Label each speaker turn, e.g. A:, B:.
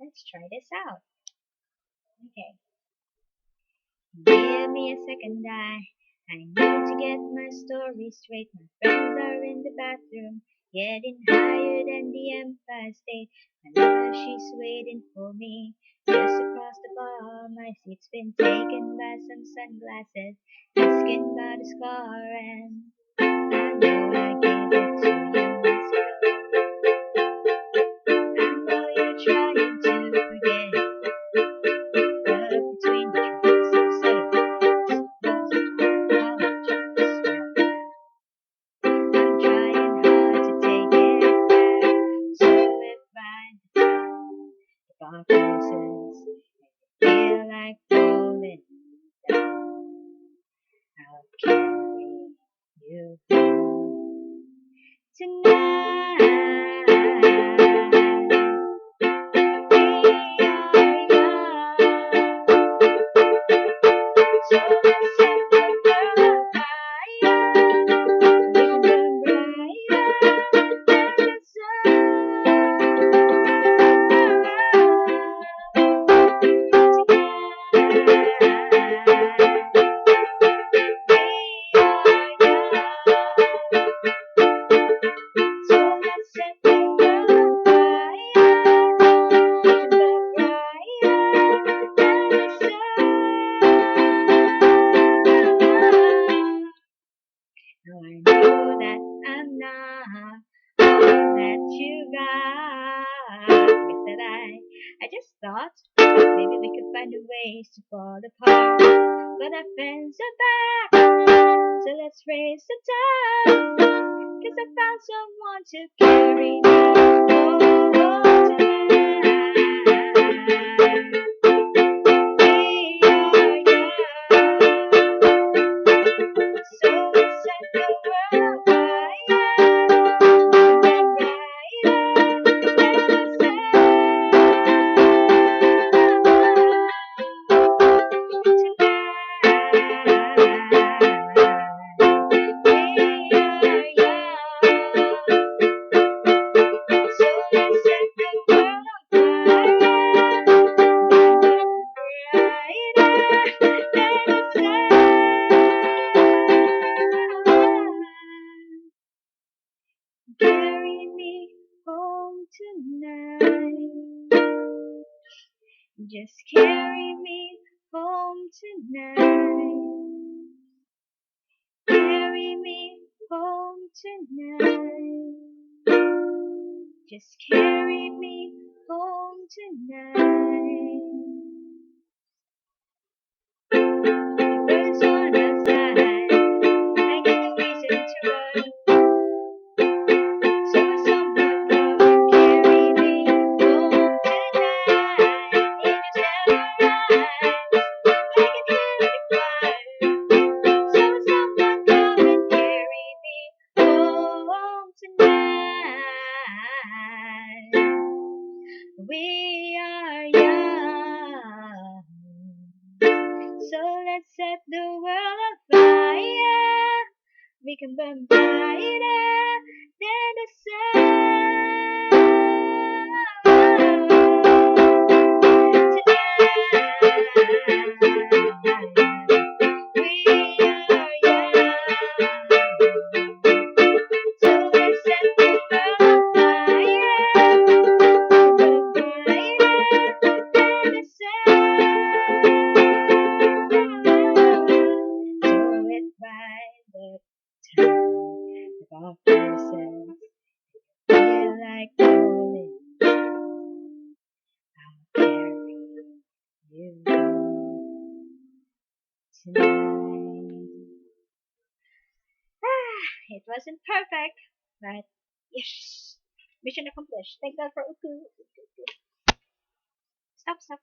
A: Let's try this out. Okay. Give me a second, I need to get my story straight. My friends are in the bathroom, getting higher than the Empire State. My lover, she's waiting for me just across the bar. My seat's been taken by some sunglasses, asking about a scar, and I know I gave it to you months ago. I know you're trying to forget, but between the tracks, you said it I'm trying hard to take it back. So if by the time the bar closes and you feel like falling down, I'll carry you home tonight. We are young, so let's set the world on fire. We can burn brighter than the sun. So let's set the world on fire. We can burn brighter than the sun. Now I know that I'm not all that you got. Because I just thought maybe we could find a ways to fall apart. But our friends are back, so let's raise the tide. 'Cause I found someone to carry me home tonight. We are young, so let's set the world on fire. We can burn brighter than the sun. Carry me home tonight. Just carry me home tonight. Carry me home tonight. Just carry me home tonight. The birds on outside, I got no reason to run. So someone come and carry me home tonight. It just never arrives, I can hear it cry. So someone come and carry me home tonight. We are young, so let's set the world on fire. We can burn brighter than the sun tonight. We are young, so let's set the world on fire. Burn brighter than the sun. So if by the time the bar closes, feel like falling down, I'll carry you home tonight. It wasn't perfect, but yes, mission accomplished. Thank God for Uku. Stop, stop.